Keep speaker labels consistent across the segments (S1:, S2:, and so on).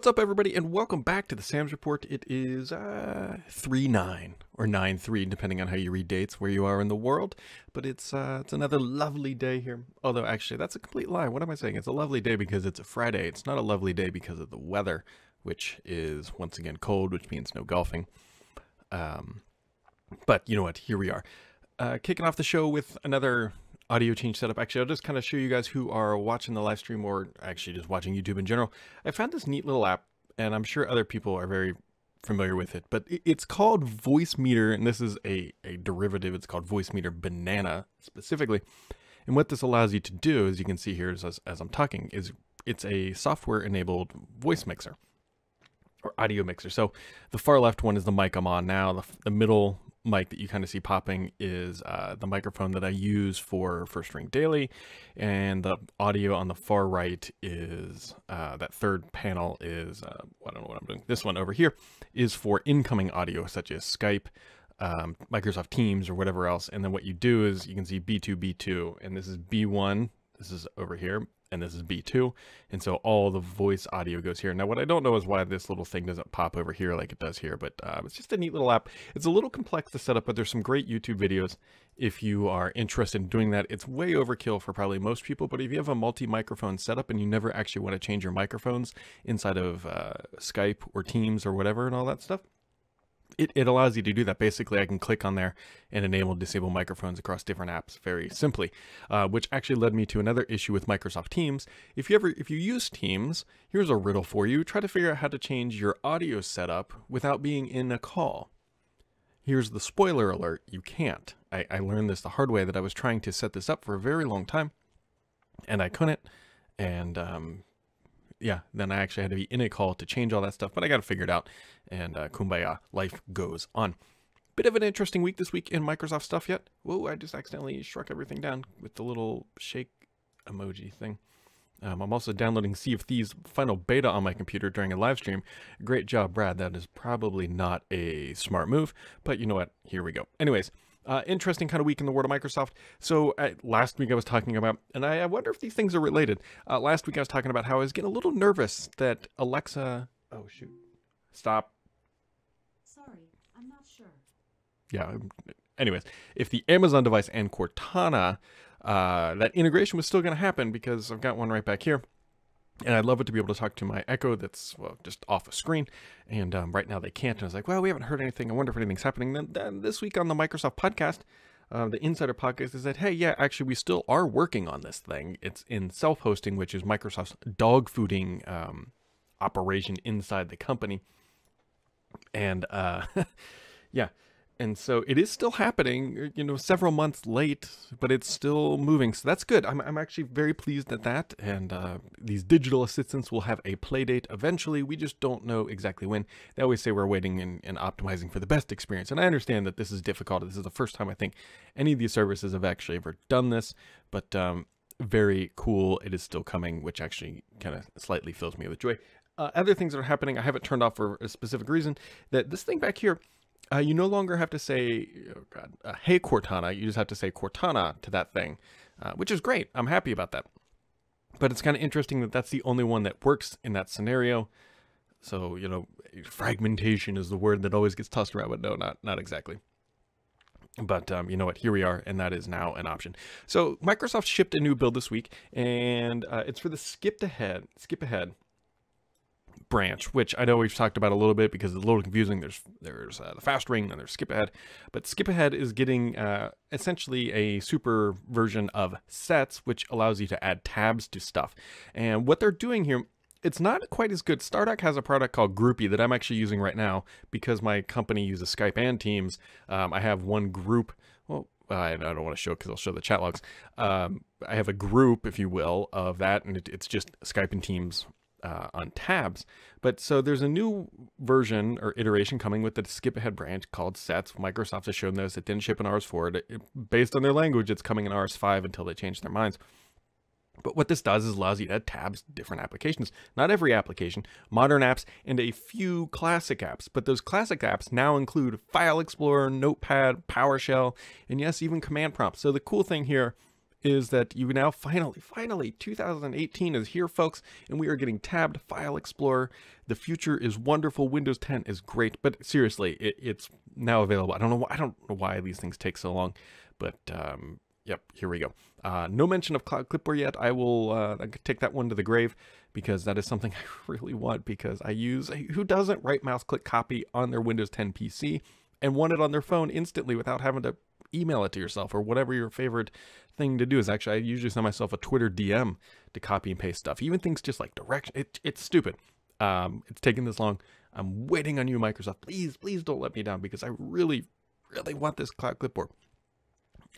S1: What's up, everybody, and welcome back to the Sam's Report. It is 3/9 or 9/3, depending on how you read dates, where you are in the world. But it's another lovely day here. Although, actually, that's a complete lie. What am I saying? It's a lovely day because it's a Friday. It's not a lovely day because of the weather, which is once again cold, which means no golfing. But you know what? Here we are, kicking off the show with another audio change setup. Actually, I'll just kind of show you guys who are watching the live stream or actually just watching YouTube in general. I found this neat little app, and I'm sure other people are very familiar with it, but it's called Voicemeeter, and this is a derivative. It's called Voicemeeter Banana specifically. And what this allows you to do, as you can see here as I'm talking, is it's a software-enabled voice mixer or audio mixer. So the far left one is the mic I'm on now. The middle mic that you kind of see popping is the microphone that I use for First Ring Daily, and the audio on the far right is that third panel is I don't know what I'm doing. This one over here is for incoming audio, such as Skype, Microsoft Teams, or whatever else. And then what you do is you can see B2, B2, and this is B1. This is over here, and this is B2, and so all the voice audio goes here. Now, what I don't know is why this little thing doesn't pop over here like it does here, but it's just a neat little app. It's a little complex to set up, but there's some great YouTube videos if you are interested in doing that. It's way overkill for probably most people, but if you have a multi-microphone setup and you never actually want to change your microphones inside of Skype or Teams or whatever and all that stuff, it allows you to do that. Basically, I can click on there and enable and disable microphones across different apps very simply, which actually led me to another issue with Microsoft Teams. If you use Teams, here's a riddle for you. Try to figure out how to change your audio setup without being in a call. Here's the spoiler alert. You can't. I learned this the hard way, that I was trying to set this up for a very long time, and I couldn't. And yeah, then I actually had to be in a call to change all that stuff, but I got it figured out, and kumbaya, life goes on. Bit of an interesting week this week in Microsoft stuff yet. Whoa, I just accidentally struck everything down with the little shake emoji thing. I'm also downloading Sea of Thieves final beta on my computer during a live stream. Great job, Brad. That is probably not a smart move, but you know what? Here we go. Anyways, interesting kind of week in the world of Microsoft. So last week I was talking about, and I wonder if these things are related. Last week I was talking about how I was getting a little nervous that Alexa, oh shoot, stop.
S2: Sorry, I'm not sure.
S1: Yeah, anyways, if the Amazon device and Cortana, that integration was still going to happen, because I've got one right back here. And I'd love it to be able to talk to my Echo that's, well, just off a screen. And right now they can't. And I was like, well, we haven't heard anything. I wonder if anything's happening. Then this week on the Microsoft podcast, the Insider podcast, is that, hey, yeah, actually, we still are working on this thing. It's in self-hosting, which is Microsoft's dog fooding operation inside the company. And yeah. And so it is still happening, you know, several months late, but it's still moving. So that's good. I'm actually very pleased at that. And these digital assistants will have a play date eventually. We just don't know exactly when. They always say we're waiting and optimizing for the best experience. And I understand that this is difficult. This is the first time I think any of these services have actually ever done this. But very cool. It is still coming, which actually kind of slightly fills me with joy. Other things that are happening, I have it turned off for a specific reason. That this thing back here, you no longer have to say, oh God, hey Cortana, you just have to say Cortana to that thing, which is great. I'm happy about that. But it's kind of interesting that that's the only one that works in that scenario. So, you know, fragmentation is the word that always gets tossed around, but no, not exactly. But you know what, here we are, and that is now an option. So Microsoft shipped a new build this week, and it's for the skip ahead branch, which I know we've talked about a little bit because it's a little confusing. There's the fast ring, and there's skip ahead, but skip ahead is getting essentially a super version of sets, which allows you to add tabs to stuff. And what they're doing here, it's not quite as good. Stardock has a product called Groupie that I'm actually using right now because my company uses Skype and Teams. I have one group. Well, I don't want to show it because I'll show the chat logs. I have a group, if you will, of that, and it's just Skype and Teams on tabs. But so there's a new version or iteration coming with the skip ahead branch called sets. Microsoft has shown this. It didn't ship in RS4. Based on their language, it's coming in RS5 until they change their minds. But what this does is allows you to add tabs to different applications. Not every application, modern apps, and a few classic apps. But those classic apps now include File Explorer, Notepad, PowerShell, and yes, even command prompts. So the cool thing here is that you now finally 2018 is here, folks, and we are getting tabbed File Explorer. The future is wonderful. Windows 10 is great, but seriously, it's now available. I don't know why these things take so long, but yep, here we go. No mention of Cloud Clipboard yet. I will take that one to the grave because that is something I really want, because who doesn't right mouse click copy on their Windows 10 PC and want it on their phone instantly without having to email it to yourself or whatever your favorite thing to do is. Actually, I usually send myself a Twitter DM to copy and paste stuff. Even things just like direction. It's stupid. It's taking this long. I'm waiting on you, Microsoft. Please don't let me down, because I really want this Cloud Clipboard.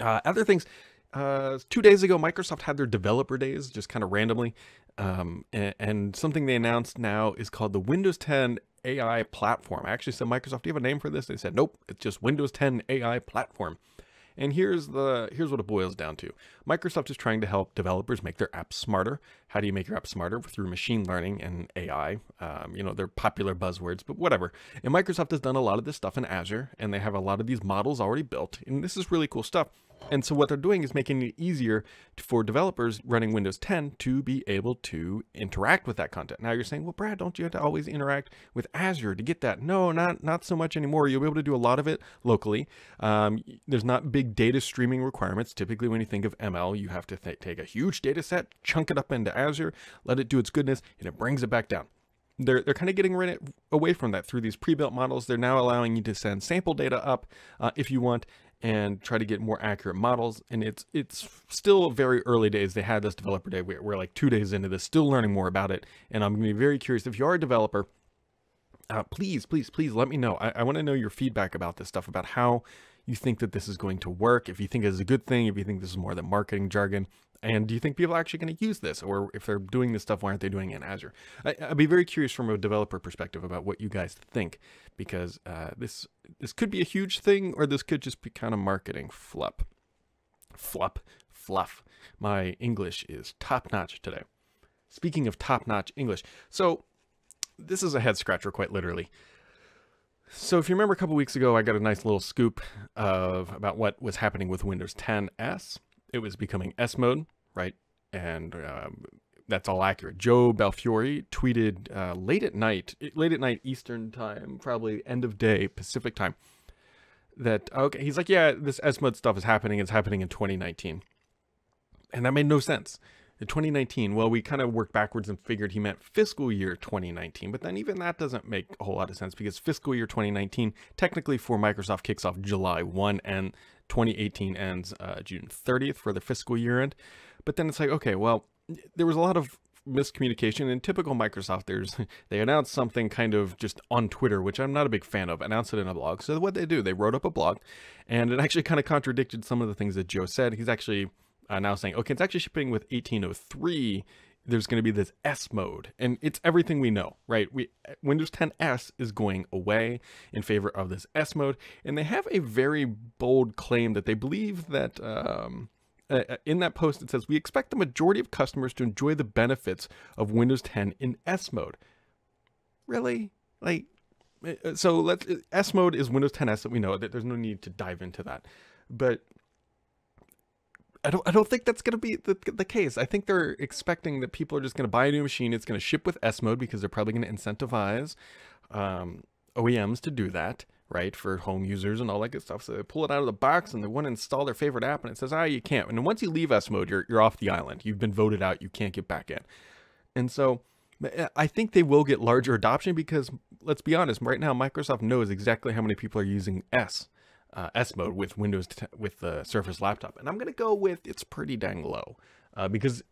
S1: Other things, 2 days ago, Microsoft had their developer days just kind of randomly. And something they announced now is called the Windows 10 AI platform. I actually said, Microsoft, do you have a name for this? They said, nope, it's just Windows 10 AI platform. And here's what it boils down to. Microsoft is trying to help developers make their apps smarter. How do you make your app smarter? Through machine learning and AI. They're popular buzzwords, but whatever. And Microsoft has done a lot of this stuff in Azure, and they have a lot of these models already built. And this is really cool stuff. And so what they're doing is making it easier for developers running Windows 10 to be able to interact with that content. Now you're saying, well, Brad, don't you have to always interact with Azure to get that? No, not so much anymore. You'll be able to do a lot of it locally. There's not big data streaming requirements. Typically, when you think of ML, you have to take a huge data set, chunk it up into Azure, let it do its goodness, and it brings it back down. They're kind of getting away from that through these pre-built models. They're now allowing you to send sample data up if you want, and try to get more accurate models. And it's still very early days. They had this developer day. We're like 2 days into this, still learning more about it. And I'm going to be very curious. If you are a developer, please let me know. I want to know your feedback about this stuff, about how you think that this is going to work. If you think it's a good thing, if you think this is more than marketing jargon, and do you think people are actually going to use this? Or if they're doing this stuff, why aren't they doing it in Azure? I'd be very curious from a developer perspective about what you guys think, because this could be a huge thing, or this could just be kind of marketing fluff. My English is top-notch today. Speaking of top-notch English, so this is a head scratcher, quite literally. So if you remember a couple weeks ago, I got a nice little scoop about what was happening with Windows 10 S. It was becoming S mode, right? And that's all accurate. Joe Belfiore tweeted late at night Eastern time, probably end of day Pacific time, that, okay, he's like, yeah, this S mode stuff is happening. It's happening in 2019. And that made no sense. In 2019, well, we kind of worked backwards and figured he meant fiscal year 2019, but then even that doesn't make a whole lot of sense, because fiscal year 2019, technically for Microsoft, kicks off July 1 and 2018 ends June 30th for the fiscal year end. But then it's like, okay, well, there was a lot of miscommunication. In typical Microsoft, they announced something kind of just on Twitter, which I'm not a big fan of, announced it in a blog. So what they do, they wrote up a blog, and it actually kind of contradicted some of the things that Joe said. He's actually now saying, okay, it's actually shipping with 1803. There's going to be this S mode, and it's everything we know, right? Windows 10 S is going away in favor of this S mode, and they have a very bold claim that they believe that in that post it says, we expect the majority of customers to enjoy the benefits of Windows 10 in S mode. Really? Like, so S mode is Windows 10 S that we know. That there's no need to dive into that, but I don't think that's going to be the case. I think they're expecting that people are just going to buy a new machine. It's going to ship with S mode, because they're probably going to incentivize OEMs to do that, right, for home users and all that good stuff. So they pull it out of the box and they want to install their favorite app, and it says, you can't. And then once you leave S mode, you're off the island. You've been voted out. You can't get back in. And so I think they will get larger adoption, because let's be honest, right now Microsoft knows exactly how many people are using S mode with Windows, with the Surface laptop. And I'm going to go with it's pretty dang low, because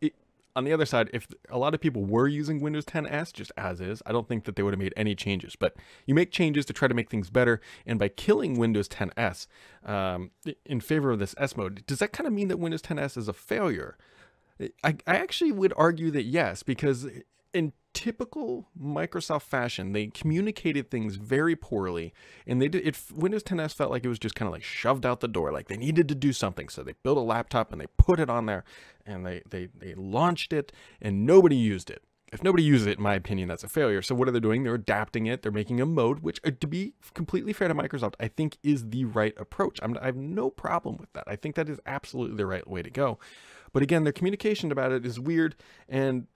S1: on the other side, if a lot of people were using Windows 10 S just as is, I don't think that they would have made any changes. But you make changes to try to make things better, and by killing Windows 10 S in favor of this S mode, does that kind of mean that Windows 10 S is a failure? I actually would argue that yes, because in typical Microsoft fashion, they communicated things very poorly, and they did. Windows 10 S felt like it was just kind of like shoved out the door, like they needed to do something. So they built a laptop and they put it on there, and they launched it, and nobody used it. If nobody uses it, in my opinion, that's a failure. So what are they doing? They're adapting it. They're making a mode, which, to be completely fair to Microsoft, I think is the right approach. I have no problem with that. I think that is absolutely the right way to go. But again, their communication about it is weird, and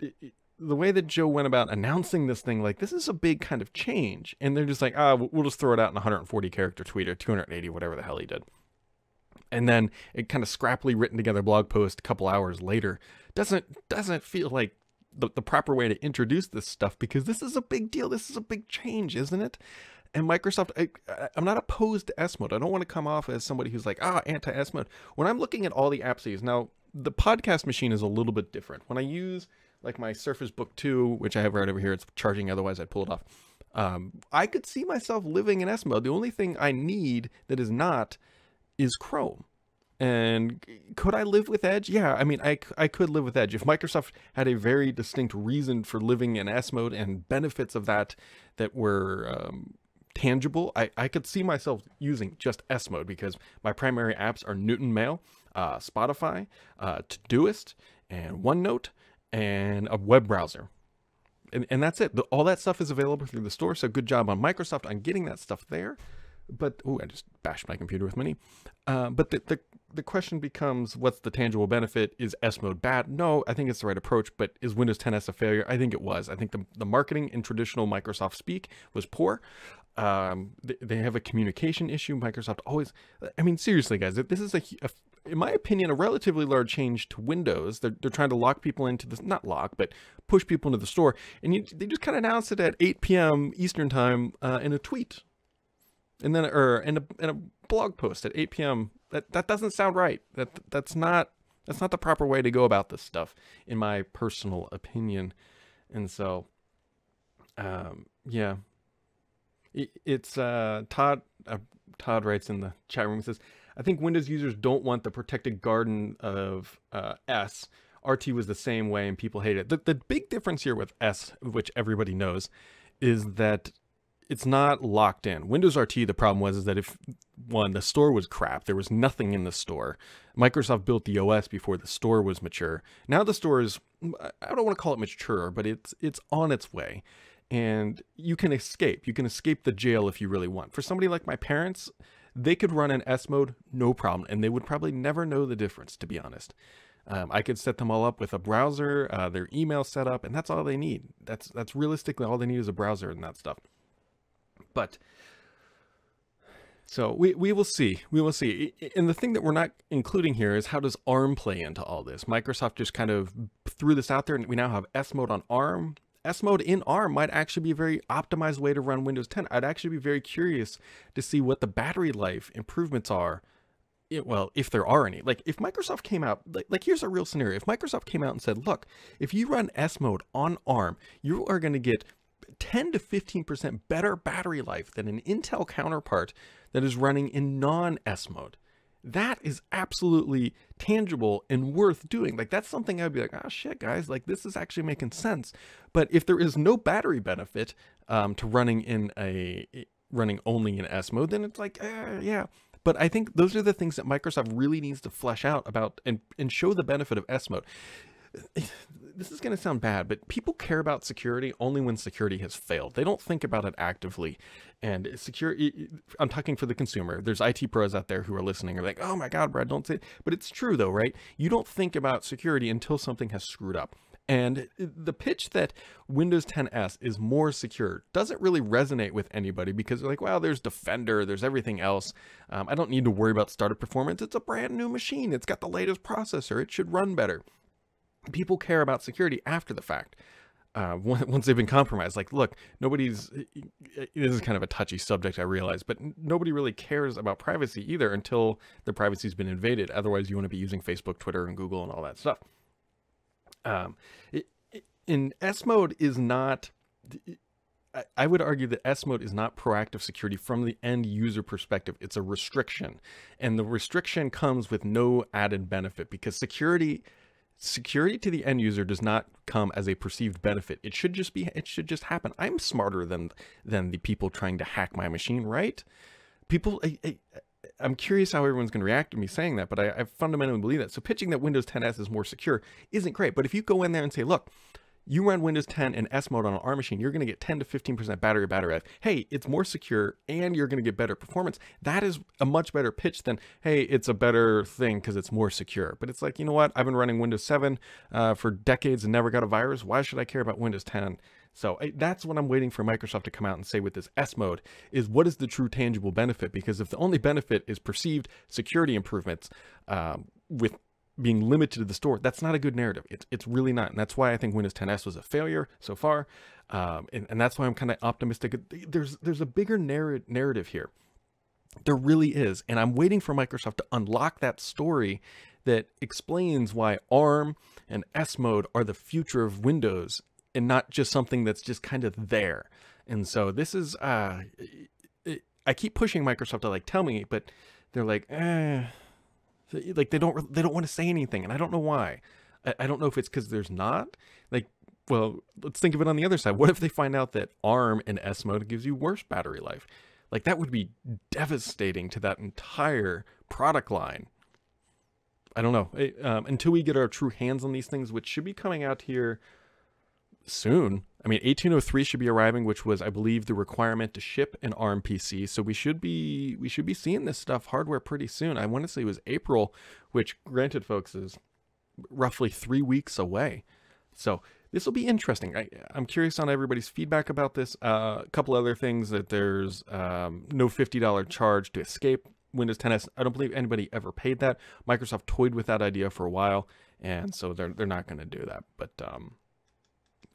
S1: the way that Joe went about announcing this thing, like, this is a big kind of change, and they're just like, we'll just throw it out in a 140 character tweet or 280, whatever the hell he did. And then it kind of scrappily written together blog post a couple hours later doesn't feel like the proper way to introduce this stuff, because this is a big deal. This is a big change, isn't it? And Microsoft, I'm not opposed to S mode. I don't want to come off as somebody who's like, anti S mode. When I'm looking at all the apps I use, now the podcast machine is a little bit different. When I use like my Surface Book 2, which I have right over here, it's charging, otherwise I'd pull it off. I could see myself living in S mode. The only thing I need that is not is Chrome. And could I live with Edge? Yeah, I mean, I could live with Edge. If Microsoft had a very distinct reason for living in S mode and benefits of that were tangible, I could see myself using just S mode, because my primary apps are Newton Mail, Spotify, Todoist, and OneNote, and a web browser. And that's it. All that stuff is available through the store, so good job on Microsoft on getting that stuff there. But, I just bashed my computer with Mini. But the question becomes, what's the tangible benefit? Is S mode bad? No, I think it's the right approach. But is Windows 10s a failure? I think it was. I think the marketing in traditional Microsoft speak was poor. They have a communication issue. Microsoft always, I mean, seriously, guys, this is in my opinion, a relatively large change to Windows. They're trying to lock people into this, not lock, but push people into the store. And they just kind of announced it at 8 p.m. Eastern time in a tweet. And then, in a blog post at 8 p.m. That doesn't sound right. That's not the proper way to go about this stuff, in my personal opinion. And so, yeah, it's Todd writes in the chat room, says, I think Windows users don't want the protected garden of S. RT was the same way, and people hate it. The big difference here with S, which everybody knows, is that it's not locked in. Windows RT, the problem was that if, one, the store was crap, there was nothing in the store. Microsoft built the OS before the store was mature. Now the store is, I don't want to call it mature, but it's on its way. And you can escape. You can escape the jail if you really want. For somebody like my parents, they could run an S mode, no problem. And they would probably never know the difference, to be honest. I could set them all up with a browser, their email set up, and that's all they need. That's realistically all they need is a browser and that stuff. But so we will see. We will see. And the thing that we're not including here is, how does ARM play into all this? Microsoft just kind of threw this out there, and we now have S mode on ARM. S mode in ARM might actually be a very optimized way to run Windows 10. I'd actually be very curious to see what the battery life improvements are. Well, if there are any. Like, if Microsoft came out, like here's a real scenario. If Microsoft came out and said, look, if you run S mode on ARM, you are going to get 10 to 15% better battery life than an Intel counterpart that is running in non-S mode. That is absolutely tangible and worth doing. Like, that's something I'd be like, oh shit, guys, like, this is actually making sense. But if there is no battery benefit to running only in S mode, then it's like, yeah. But I think those are the things that Microsoft really needs to flesh out about and show the benefit of S mode. This is going to sound bad, but people care about security only when security has failed. They don't think about it actively. And security, I'm talking for the consumer. There's IT pros out there who are listening, are like, oh my God, Brad, don't say it. But it's true though, right? You don't think about security until something has screwed up. And the pitch that Windows 10s is more secure doesn't really resonate with anybody, because they're like, well, there's Defender, there's everything else. I don't need to worry about startup performance. It's a brand new machine. It's got the latest processor. It should run better. People care about security after the fact, once they've been compromised. Like, look, this is kind of a touchy subject, I realize, but nobody really cares about privacy either until the privacy's been invaded. Otherwise, you want to be using Facebook, Twitter, and Google and all that stuff. In S mode is not, I would argue that S mode is not proactive security from the end user perspective. It's a restriction, and the restriction comes with no added benefit, because security to the end user does not come as a perceived benefit. It should just happen. I'm smarter than the people trying to hack my machine, right? People, I'm curious how everyone's going to react to me saying that, but I fundamentally believe that. So pitching that Windows 10s is more secure isn't great. But if you go in there and say, look, You run Windows 10 and S mode on an ARM machine, you're going to get 10 to 15% battery life. Hey, it's more secure and you're going to get better performance. That is a much better pitch than, hey, it's a better thing because it's more secure. But it's like, you know what? I've been running Windows 7 for decades and never got a virus. Why should I care about Windows 10? So that's what I'm waiting for Microsoft to come out and say with this S mode is what is the true tangible benefit? Because if the only benefit is perceived security improvements with being limited to the store, that's not a good narrative. It's really not. And that's why I think Windows 10S was a failure so far. And that's why I'm kind of optimistic. There's a bigger narrative here. There really is. And I'm waiting for Microsoft to unlock that story that explains why ARM and S mode are the future of Windows and not just something that's just kind of there. And so this is, I keep pushing Microsoft to like tell me, but they're like, like they don't want to say anything, and I don't know why. I don't know if it's because there's not like, well, let's think of it on the other side. What if they find out that ARM and S mode gives you worse battery life? Like that would be devastating to that entire product line. I don't know. Until we get our true hands on these things, which should be coming out here soon. I mean, 1803 should be arriving, which was, I believe, the requirement to ship an ARM PC. So we should be seeing this stuff hardware pretty soon. I want to say it was April, which, granted, folks, is roughly 3 weeks away. So this will be interesting. I'm curious on everybody's feedback about this. A couple other things, that there's no $50 charge to escape Windows 10s. I don't believe anybody ever paid that. Microsoft toyed with that idea for a while, and so they're not going to do that. But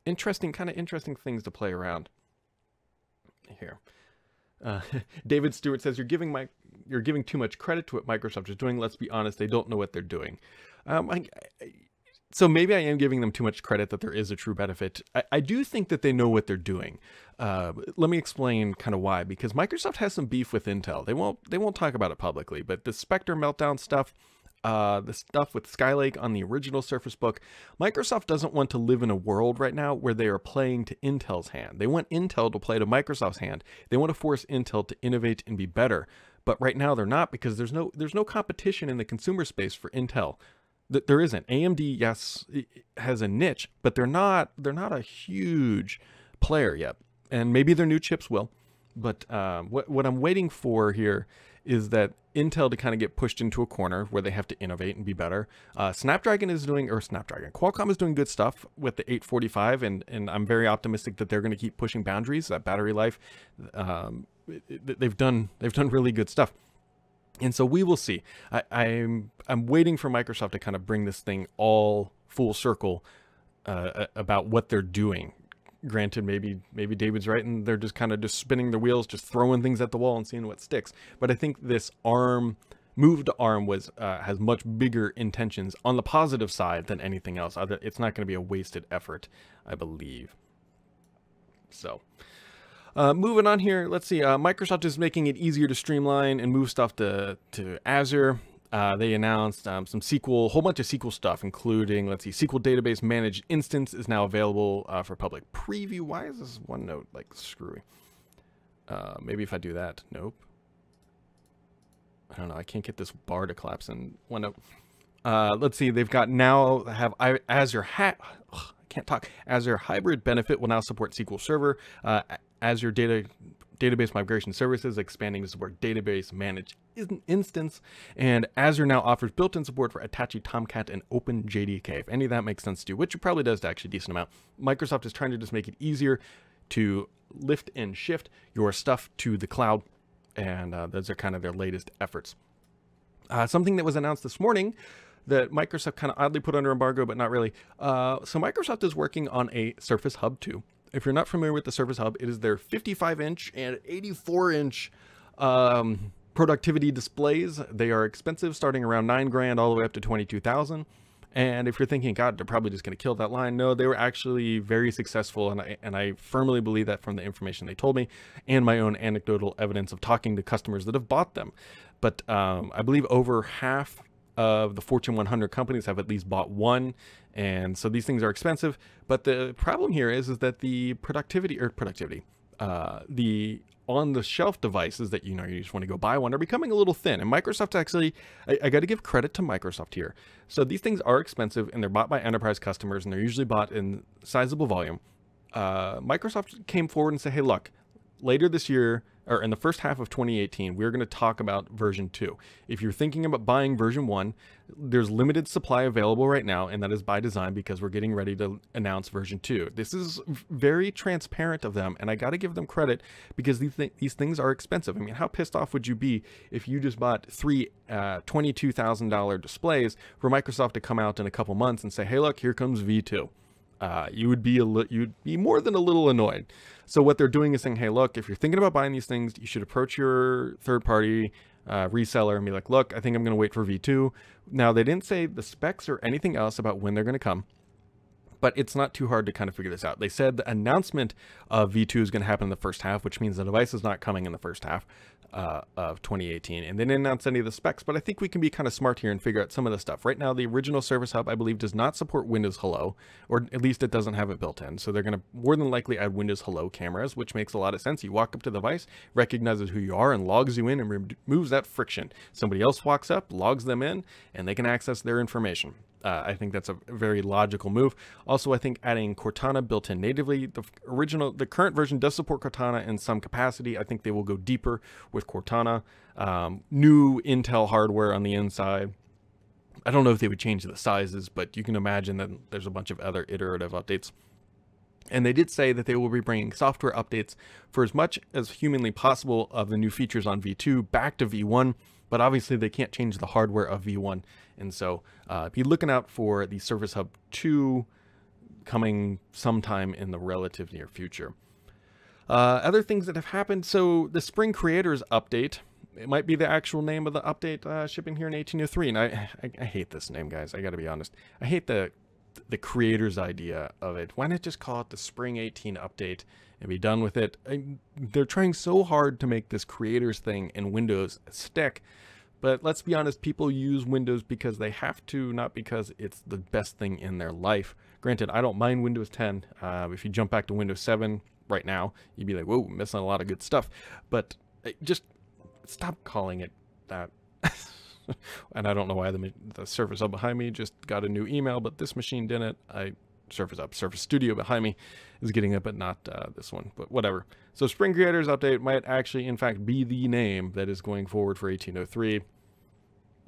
S1: interesting things to play around here. David Stewart says you're giving too much credit to what Microsoft is doing. Let's be honest, they don't know what they're doing. So maybe I am giving them too much credit that there is a true benefit. I do think that they know what they're doing. Let me explain kind of why. Because Microsoft has some beef with Intel. They won't talk about it publicly, but the Spectre meltdown stuff, the stuff with Skylake on the original Surface Book, Microsoft doesn't want to live in a world right now where they are playing to Intel's hand. They want Intel to play to Microsoft's hand. They want to force Intel to innovate and be better. But right now they're not, because there's no competition in the consumer space for Intel. There isn't. AMD, yes, has a niche, but they're not a huge player yet. And maybe their new chips will. But what I'm waiting for here is that Intel to kind of get pushed into a corner where they have to innovate and be better. Qualcomm is doing good stuff with the 845, and I'm very optimistic that they're going to keep pushing boundaries. That battery life, they've done really good stuff. And so we will see. I'm waiting for Microsoft to kind of bring this thing all full circle about what they're doing. Granted, maybe David's right, and they're just kind of just spinning the wheels, just throwing things at the wall and seeing what sticks. But I think this move to ARM has much bigger intentions on the positive side than anything else. It's not going to be a wasted effort, I believe. So, moving on here, let's see. Microsoft is making it easier to streamline and move stuff to Azure. They announced a whole bunch of SQL stuff, including, let's see, SQL Database Managed Instance is now available for public preview. Why is this OneNote like screwy? Maybe if I do that, nope. I don't know. I can't get this bar to collapse in OneNote. Let's see. They've got Azure Azure Hybrid Benefit will now support SQL Server. Azure Database Migration Services expanding to support Database Managed Instance, and Azure now offers built-in support for Apache Tomcat and OpenJDK. If any of that makes sense to you, which it probably does to actually a decent amount. Microsoft is trying to just make it easier to lift and shift your stuff to the cloud, and those are kind of their latest efforts. Something that was announced this morning that Microsoft kind of oddly put under embargo, but not really. So Microsoft is working on a Surface Hub 2. If you're not familiar with the Surface Hub, it is their 55-inch and 84-inch productivity displays. They are expensive, starting around $9,000 all the way up to $22,000. And if you're thinking, God, they're probably just going to kill that line, no, they were actually very successful, and I firmly believe that from the information they told me and my own anecdotal evidence of talking to customers that have bought them. But I believe over half of the Fortune 100 companies have at least bought one, and so these things are expensive. But the problem here is that the the on the shelf devices that you just want to go buy one are becoming a little thin. And Microsoft actually, I got to give credit to Microsoft here. So these things are expensive and they're bought by enterprise customers and they're usually bought in sizable volume. Microsoft came forward and said, hey, look, later this year, or in the first half of 2018, we're going to talk about version 2. If you're thinking about buying version 1, there's limited supply available right now, and that is by design because we're getting ready to announce version 2. This is very transparent of them, and I got to give them credit because these things are expensive. I mean, how pissed off would you be if you just bought 3 $22,000 displays for Microsoft to come out in a couple months and say, hey, look, here comes V2. You'd be more than a little annoyed. So what they're doing is saying, hey, look, if you're thinking about buying these things, you should approach your third-party reseller and be like, look, I think I'm going to wait for V2. Now, they didn't say the specs or anything else about when they're going to come, but it's not too hard to kind of figure this out. They said the announcement of V2 is going to happen in the first half, which means the device is not coming in the first half of 2018. And they didn't announce any of the specs, but I think we can be kind of smart here and figure out some of the stuff. Right now, the original Service Hub, I believe, does not support Windows Hello, or at least it doesn't have it built in. So they're going to more than likely add Windows Hello cameras, which makes a lot of sense. You walk up to the device, recognizes who you are, and logs you in and removes that friction. Somebody else walks up, logs them in, and they can access their information. I think that's a very logical move. Also, I think adding Cortana built in natively, the current version does support Cortana in some capacity. I think they will go deeper with Cortana. New Intel hardware on the inside. I don't know if they would change the sizes, but you can imagine that there's a bunch of other iterative updates. And they did say that they will be bringing software updates for as much as humanly possible of the new features on V2 back to V1, but obviously they can't change the hardware of V1. And so be looking out for the Service Hub 2 coming sometime in the relative near future. Other things that have happened. So the Spring Creators update, it might be the actual name of the update shipping here in 1803. And I hate this name, guys. I got to be honest. I hate the creators idea of it. Why not just call it the Spring 18 update and be done with it? They're trying so hard to make this creators thing in Windows stick. But let's be honest, people use Windows because they have to, not because it's the best thing in their life. Granted, I don't mind Windows 10. If you jump back to Windows 7 right now, you'd be like, whoa, missing a lot of good stuff. But just stop calling it that. And I don't know why the Surface Hub behind me just got a new email, but this machine didn't. Surface Studio behind me is getting it, but not this one, but whatever. So Spring Creators Update might actually, in fact, be the name that is going forward for 1803.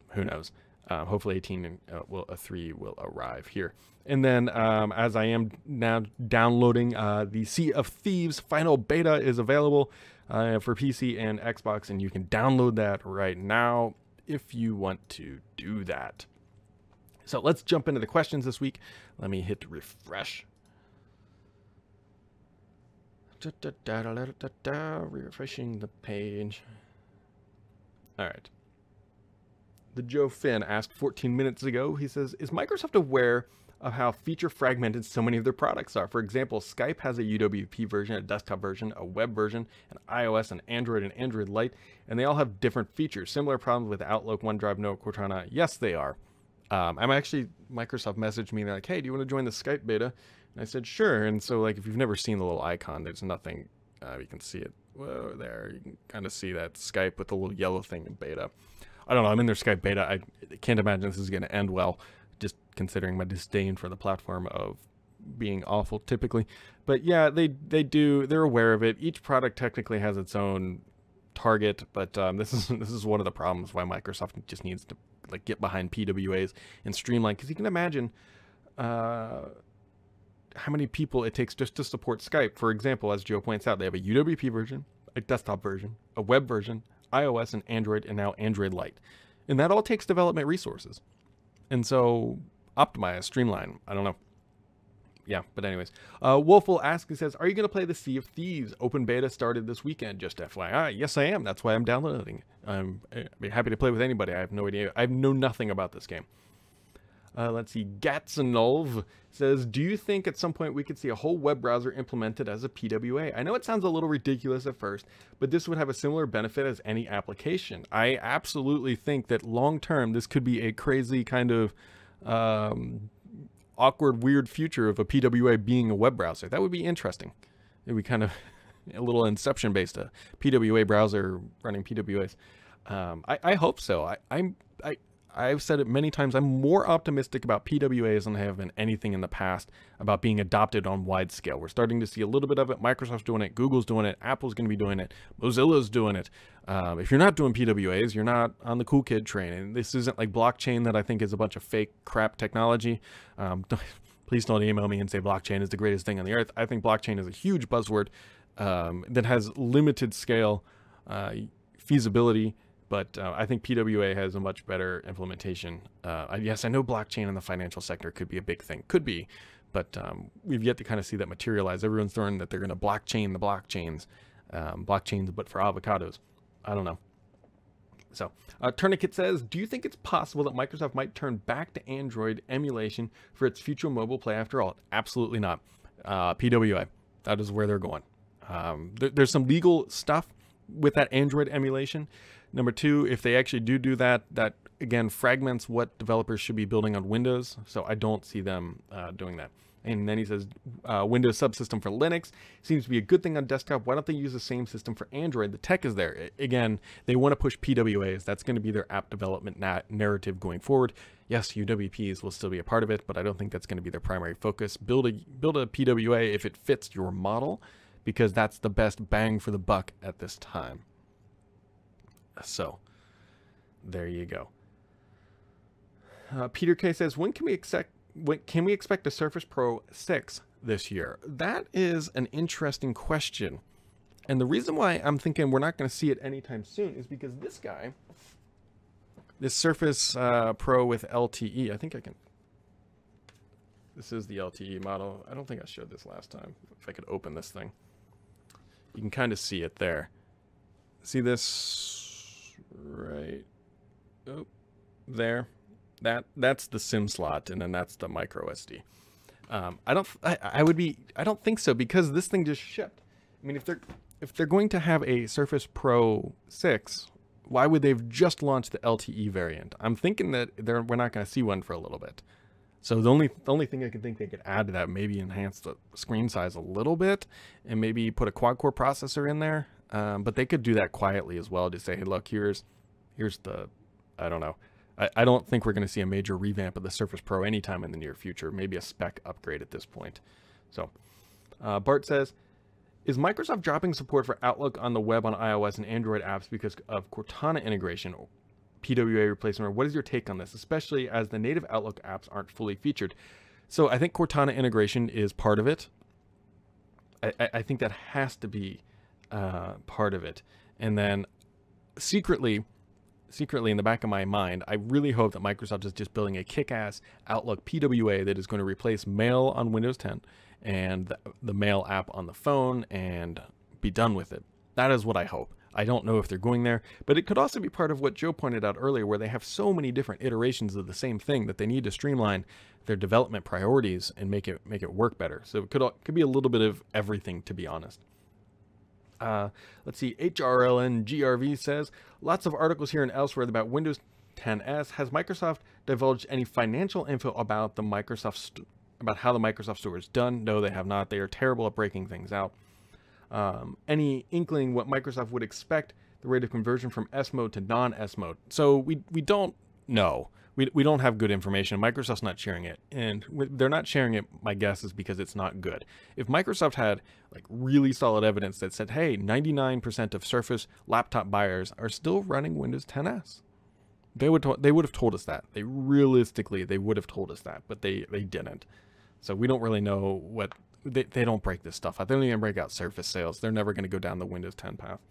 S1: Who knows? Hopefully 3 will arrive here. And then as I am now downloading, the Sea of Thieves final beta is available for PC and Xbox, and you can download that right now if you want to do that. So let's jump into the questions this week. Let me hit refresh. Refreshing the page. All right. The Joe Finn asked 14 minutes ago, he says, is Microsoft aware of how feature fragmented so many of their products are? For example, Skype has a UWP version, a desktop version, a web version, an iOS, an Android, and Android Lite, and they all have different features. Similar problems with Outlook, OneDrive, Note, Cortana. Yes, they are. Microsoft messaged me, they're like, hey, do you want to join the Skype beta? And I said, sure. And so, like, if you've never seen the little icon, there's nothing, you can see it. Whoa, there. You can kind of see that Skype with the little yellow thing in beta. I don't know. I'm in their Skype beta. I can't imagine this is going to end well, just considering my disdain for the platform of being awful typically. But yeah, they're aware of it. Each product technically has its own target, but this is one of the problems why Microsoft just needs to like get behind PWAs and streamline, because you can imagine how many people it takes just to support Skype. For example, as Joe points out, they have a UWP version, a desktop version, a web version, iOS and Android, and now Android Lite. And that all takes development resources. And so optimize, streamline, I don't know. Yeah, but anyways. Wolf will ask, he says, are you going to play the Sea of Thieves? Open beta started this weekend, just FYI. Yes, I am. That's why I'm downloading it. I'd be happy to play with anybody. I have no idea. I know nothing about this game. Let's see. Gatsanolv says, do you think at some point we could see a whole web browser implemented as a PWA? I know it sounds a little ridiculous at first, but this would have a similar benefit as any application. I absolutely think that long term, this could be a crazy kind of awkward, weird future of a PWA being a web browser. That would be interesting. It would kind of a little Inception based PWA browser running PWAs. I hope so. I've said it many times. I'm more optimistic about PWAs than I have been anything in the past about being adopted on wide scale. We're starting to see a little bit of it. Microsoft's doing it. Google's doing it. Apple's going to be doing it. Mozilla's doing it. If you're not doing PWAs, you're not on the cool kid train. And this isn't like blockchain that I think is a bunch of fake crap technology. Please don't email me and say blockchain is the greatest thing on the earth. I think blockchain is a huge buzzword that has limited scale feasibility. But I think PWA has a much better implementation. Yes, I know blockchain in the financial sector could be a big thing. Could be. But we've yet to kind of see that materialize. Everyone's learned that they're going to blockchain the blockchains. Blockchains, but for avocados. I don't know. So, Tourniquet says, do you think it's possible that Microsoft might turn back to Android emulation for its future mobile play after all? Absolutely not. PWA. That is where they're going. There's some legal stuff with that Android emulation. Number two, if they actually do that, that again fragments what developers should be building on Windows. So I don't see them doing that. And then he says, Windows subsystem for Linux seems to be a good thing on desktop. Why don't they use the same system for Android? The tech is there. Again, they want to push PWAs. That's going to be their app development narrative going forward. Yes, UWPs will still be a part of it, but I don't think that's going to be their primary focus. Build a PWA if it fits your model, because that's the best bang for the buck at this time. So, there you go. Peter K says, when can we expect a Surface Pro 6 this year? That is an interesting question. And the reason why I'm thinking we're not going to see it anytime soon is because this guy, this Surface Pro with LTE, I think I can, this is the LTE model. I don't think I showed this last time. If I could open this thing, you can kind of see it there. See this? Right there, that's the SIM slot, and then that's the micro SD. I don't think so, because this thing just shipped. I mean, if they're going to have a Surface Pro 6, why would they've just launched the LTE variant? I'm thinking that we're not going to see one for a little bit. So the only thing I can think they could add to that, maybe enhance the screen size a little bit, and maybe put a quad-core processor in there. But they could do that quietly as well, to say, hey, look, here's the, I don't know. I don't think we're going to see a major revamp of the Surface Pro anytime in the near future. Maybe a spec upgrade at this point. So, Bart says, is Microsoft dropping support for Outlook on the web on iOS and Android apps because of Cortana integration or PWA replacement? Or what is your take on this, especially as the native Outlook apps aren't fully featured? So I think Cortana integration is part of it. I think that has to be part of it. And then secretly in the back of my mind, I really hope that Microsoft is just building a kick-ass Outlook PWA that is going to replace Mail on Windows 10 and the Mail app on the phone and be done with it. That is what I hope. I don't know if they're going there, but it could also be part of what Joe pointed out earlier, where they have so many different iterations of the same thing that they need to streamline their development priorities and make it work better. So it could be a little bit of everything, to be honest. Let's see, HRLNGRV says, lots of articles here and elsewhere about Windows 10s. Has Microsoft divulged any financial info about how the Microsoft Store is done? No, they have not. They are terrible at breaking things out. Any inkling what Microsoft would expect the rate of conversion from S mode to non-S mode? So we don't know. We don't have good information. Microsoft's not sharing it, and they're not sharing it, my guess is because it's not good. If Microsoft had like really solid evidence that said, hey, 99% of Surface laptop buyers are still running Windows 10s, they would have told us that. They would have told us that, but they didn't. So we don't really know what they don't break this stuff out. They don't even break out Surface sales. They're never going to go down the Windows 10 path.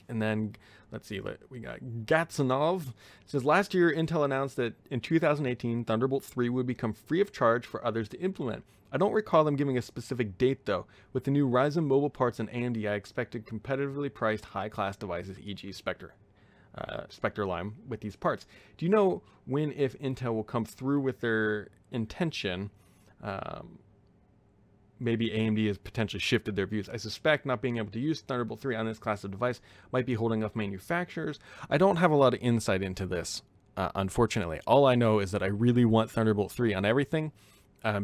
S1: And then, let's see, we got Gatsanov. It says, last year, Intel announced that in 2018, Thunderbolt 3 would become free of charge for others to implement. I don't recall them giving a specific date, though. With the new Ryzen mobile parts and AMD, I expected competitively priced high-class devices, e.g. Spectre line, with these parts. Do you know when, if Intel will come through with their intention? Maybe AMD has potentially shifted their views. I suspect not being able to use Thunderbolt 3 on this class of device might be holding off manufacturers. I don't have a lot of insight into this, unfortunately. All I know is that I really want Thunderbolt 3 on everything.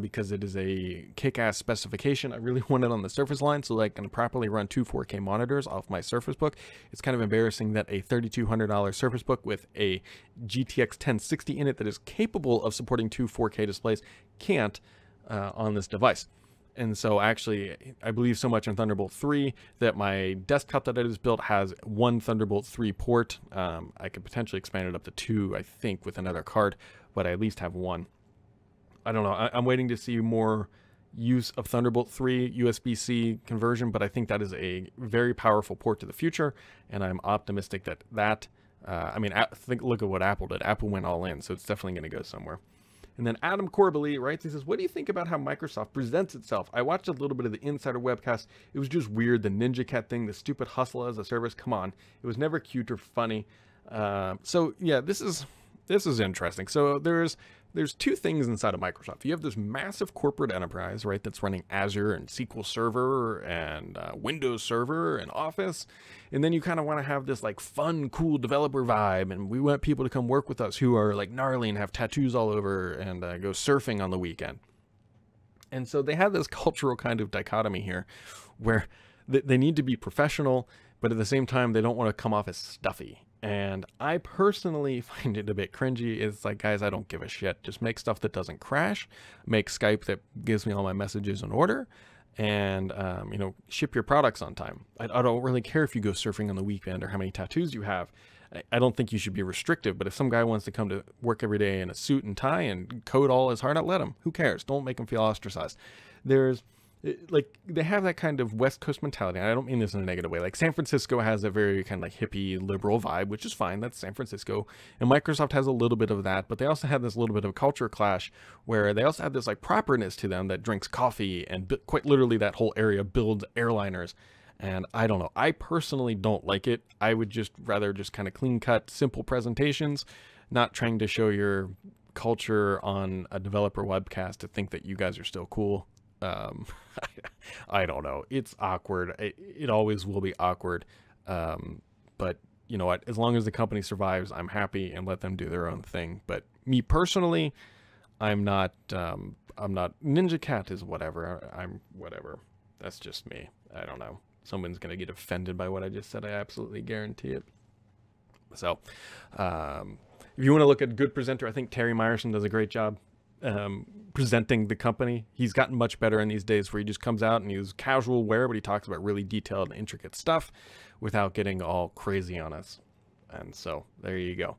S1: because it is a kick-ass specification. I really want it on the Surface line so that I can properly run two 4K monitors off my Surface Book. It's kind of embarrassing that a $3,200 Surface Book with a GTX 1060 in it that is capable of supporting two 4K displays can't on this device. And so actually, I believe so much in Thunderbolt 3 that my desktop that I just built has one Thunderbolt 3 port. I could potentially expand it up to 2, I think, with another card, but I at least have one. I don't know. I'm waiting to see more use of Thunderbolt 3 USB-C conversion, but I think that is a very powerful port to the future, and I'm optimistic that I mean, look at what Apple did. Apple went all in, so it's definitely going to go somewhere. And then Adam Corbally writes, he says, what do you think about how Microsoft presents itself? I watched a little bit of the Insider webcast. It was just weird. The Ninja Cat thing, the stupid hustle as a service. Come on. It was never cute or funny. So yeah, this is interesting. So there's two things inside of Microsoft. You have this massive corporate enterprise, right, that's running Azure and SQL Server and Windows Server and Office. And then you kind of want to have this like fun, cool developer vibe. And we want people to come work with us who are like gnarly and have tattoos all over and go surfing on the weekend. And so they have this cultural kind of dichotomy here where they need to be professional, but at the same time, they don't want to come off as stuffy. And I personally find it a bit cringy. It's like, guys, I don't give a shit. Just make stuff that doesn't crash. Make Skype that gives me all my messages in order. And, you know, ship your products on time. I don't really care if you go surfing on the weekend or how many tattoos you have. I don't think you should be restrictive. But if some guy wants to come to work every day in a suit and tie and code all his heart out, let him. Who cares? Don't make him feel ostracized. Like, they have that kind of West Coast mentality. And I don't mean this in a negative way. Like, San Francisco has a very kind of like hippie liberal vibe, which is fine. That's San Francisco. And Microsoft has a little bit of that, but they also have this little bit of a culture clash where they also have this like properness to them that drinks coffee and quite literally that whole area builds airliners. And I don't know. I personally don't like it. I would just rather just kind of clean cut, simple presentations, not trying to show your culture on a developer webcast to think that you guys are still cool. I don't know. It's awkward. It always will be awkward. But you know what? As long as the company survives, I'm happy and let them do their own thing. But me personally, I'm not. Ninja Cat is whatever. I'm whatever. That's just me. I don't know. Someone's gonna get offended by what I just said. I absolutely guarantee it. So, if you want to look at a good presenter, I think Terry Myerson does a great job. Presenting the company. He's gotten much better in these days where he just comes out and he's casual wear, but he talks about really detailed and intricate stuff without getting all crazy on us. And so there you go.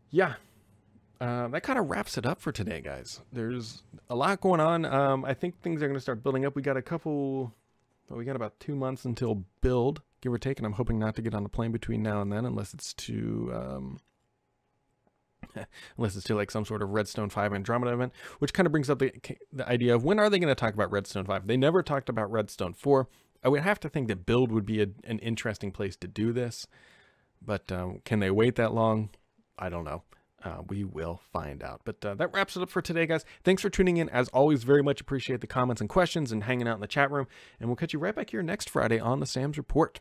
S1: Yeah. That kind of wraps it up for today, guys. There's a lot going on. I think things are going to start building up. We got about 2 months until build, give or take, and I'm hoping not to get on a plane between now and then unless it's to like some sort of Redstone 5 Andromeda event, which kind of brings up the idea of when are they going to talk about Redstone 5? They never talked about Redstone 4. I would have to think that build would be an interesting place to do this, but can they wait that long? I don't know. We will find out. But that wraps it up for today, guys. Thanks for tuning in. As always, very much appreciate the comments and questions and hanging out in the chat room, and we'll catch you right back here next Friday on the Sam's Report.